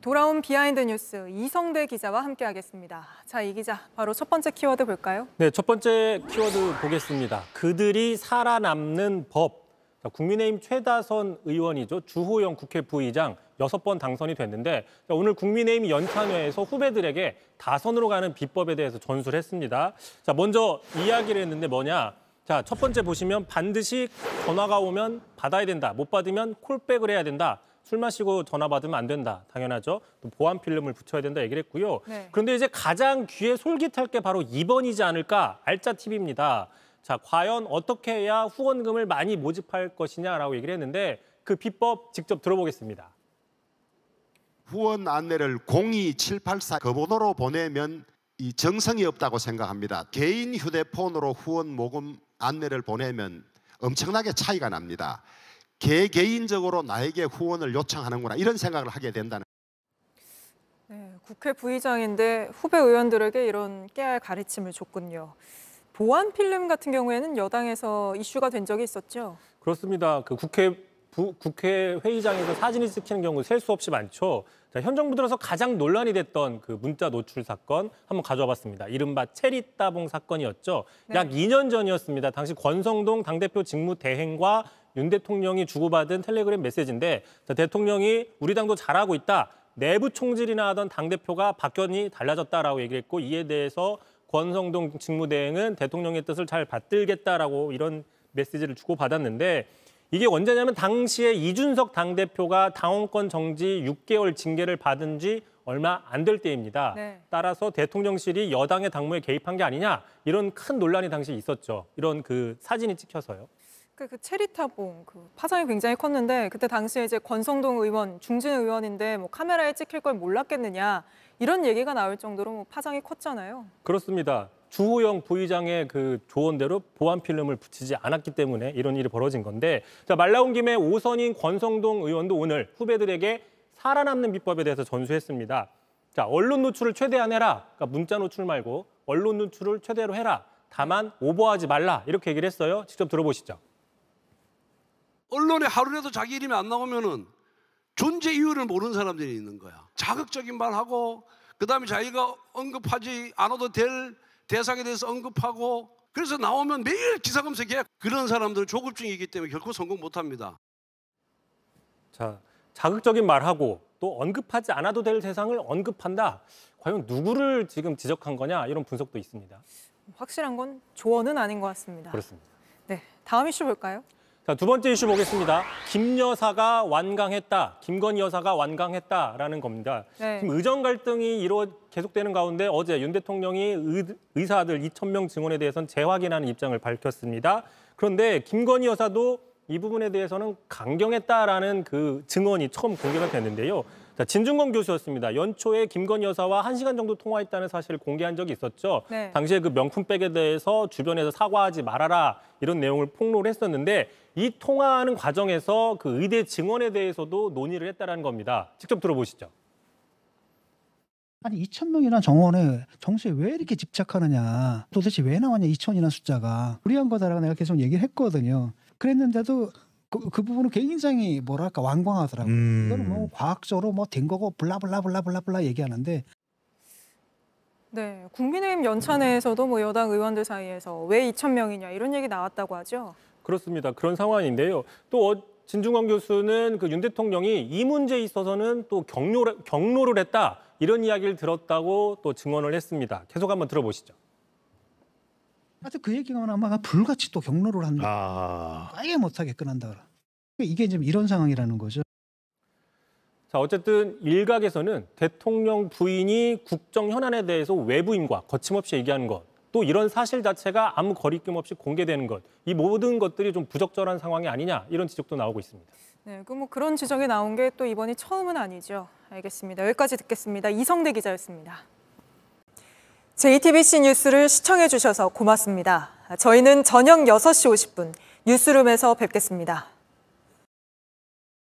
돌아온 비하인드 뉴스 이성대 기자와 함께하겠습니다. 자, 이 기자, 바로 첫 번째 키워드 볼까요? 네, 첫 번째 키워드 보겠습니다. 그들이 살아남는 법. 국민의힘 최다선 의원이죠. 주호영 국회 부의장 6번 당선이 됐는데 오늘 국민의힘 연찬회에서 후배들에게 다선으로 가는 비법에 대해서 전수를 했습니다. 자, 먼저 이야기를 했는데 뭐냐. 자, 첫 번째 보시면 반드시 전화가 오면 받아야 된다. 못 받으면 콜백을 해야 된다. 술 마시고 전화 받으면 안 된다. 당연하죠. 또 보안 필름을 붙여야 된다 얘기를 했고요. 네. 그런데 이제 가장 귀에 솔깃할 게 바로 2번이지 않을까? 알짜 팁입니다. 자, 과연 어떻게 해야 후원금을 많이 모집할 것이냐라고 얘기를 했는데 그 비법 직접 들어보겠습니다. 후원 안내를 02784 그 번호로 보내면 이 정성이 없다고 생각합니다. 개인 휴대폰으로 후원 모금 안내를 보내면 엄청나게 차이가 납니다. 개개인적으로 나에게 후원을 요청하는구나 이런 생각을 하게 된다는. 네, 국회 부의장인데 후배 의원들에게 이런 깨알 가르침을 줬군요. 보안 필름 같은 경우에는 여당에서 이슈가 된 적이 있었죠? 그렇습니다. 그 국회 회의장에서 사진이 찍히는 경우 셀 수 없이 많죠. 자, 현 정부 들어서 가장 논란이 됐던 그 문자 노출 사건 한번 가져와 봤습니다. 이른바 체리따봉 사건이었죠. 네. 약 2년 전이었습니다. 당시 권성동 당대표 직무대행과 윤 대통령이 주고받은 텔레그램 메시지인데 자, 대통령이 우리 당도 잘하고 있다. 내부 총질이나 하던 당대표가 박견이 달라졌다라고 얘기를 했고 이에 대해서 권성동 직무대행은 대통령의 뜻을 잘 받들겠다라고 이런 메시지를 주고받았는데 이게 언제냐면 당시에 이준석 당대표가 당원권 정지 6개월 징계를 받은 지 얼마 안 될 때입니다. 네. 따라서 대통령실이 여당의 당무에 개입한 게 아니냐 이런 큰 논란이 당시에 있었죠. 이런 그 사진이 찍혀서요. 그 체리타봉 파장이 굉장히 컸는데 그때 당시에 이제 권성동 의원, 중진 의원인데 뭐 카메라에 찍힐 걸 몰랐겠느냐 이런 얘기가 나올 정도로 뭐 파장이 컸잖아요. 그렇습니다. 주호영 부의장의 그 조언대로 보안 필름을 붙이지 않았기 때문에 이런 일이 벌어진 건데 자, 말 나온 김에 오선인 권성동 의원도 오늘 후배들에게 살아남는 비법에 대해서 전수했습니다. 자, 언론 노출을 최대한 해라. 그러니까 문자 노출 말고 언론 노출을 최대로 해라. 다만 오버하지 말라. 이렇게 얘기를 했어요. 직접 들어보시죠. 언론에 하루라도 자기 이름이 안 나오면은 존재 이유를 모르는 사람들이 있는 거야. 자극적인 말하고 그다음에 자기가 언급하지 않아도 될 대상에 대해서 언급하고 그래서 나오면 매일 기사 검색해. 그런 사람들은 조급증이기 때문에 결코 성공 못합니다. 자, 자극적인 말하고 또 언급하지 않아도 될 대상을 언급한다. 과연 누구를 지금 지적한 거냐 이런 분석도 있습니다. 확실한 건 조언은 아닌 것 같습니다. 그렇습니다. 네, 다음 이슈 볼까요? 자, 두 번째 이슈 보겠습니다. 김 여사가 완강했다. 김건희 여사가 완강했다라는 겁니다. 네. 지금 의정 갈등이 계속되는 가운데 어제 윤 대통령이 의사들 2,000명 증언에 대해서는 재확인하는 입장을 밝혔습니다. 그런데 김건희 여사도 이 부분에 대해서는 강경했다라는 그 증언이 처음 공개가 됐는데요. 자, 진중권 교수였습니다. 연초에 김건희 여사와 1시간 정도 통화했다는 사실을 공개한 적이 있었죠. 네. 당시에 그 명품백에 대해서 주변에서 사과하지 말아라 이런 내용을 폭로를 했었는데 이 통화하는 과정에서 그 의대 증언에 대해서도 논의를 했다는 겁니다. 직접 들어보시죠. 아니 2,000명이나 정원에 정수에 왜 이렇게 집착하느냐. 도대체 왜 나왔냐 2,000이라는 숫자가. 불리한 거다라고 내가 계속 얘기를 했거든요. 그랬는데도 그 부분은 굉장히 뭐랄까 완강하더라고요. 이거는 뭐 과학적으로 뭐 된 거고 블라블라블라블라블라 얘기하는데. 네, 국민의힘 연찬회에서도 뭐 여당 의원들 사이에서 왜 2,000명이냐 이런 얘기 나왔다고 하죠. 그렇습니다. 그런 상황인데요. 또 진중권 교수는 그 윤 대통령이 이 문제에 있어서는 또 경로를 했다. 이런 이야기를 들었다고 또 증언을 했습니다. 계속 한번 들어보시죠. 하여튼 그 얘기가 아마 불같이 또 경로를 한다. 아예 못하게 끊는다. 이게 지금 이런 상황이라는 거죠. 자, 어쨌든 일각에서는 대통령 부인이 국정 현안에 대해서 외부인과 거침없이 얘기하는 것, 또 이런 사실 자체가 아무 거리낌 없이 공개되는 것, 이 모든 것들이 좀 부적절한 상황이 아니냐 이런 지적도 나오고 있습니다. 네, 뭐 그런 지적이 나온 게 또 이번이 처음은 아니죠. 알겠습니다. 여기까지 듣겠습니다. 이성대 기자였습니다. JTBC 뉴스를 시청해 주셔서 고맙습니다. 저희는 저녁 6시 50분 뉴스룸에서 뵙겠습니다.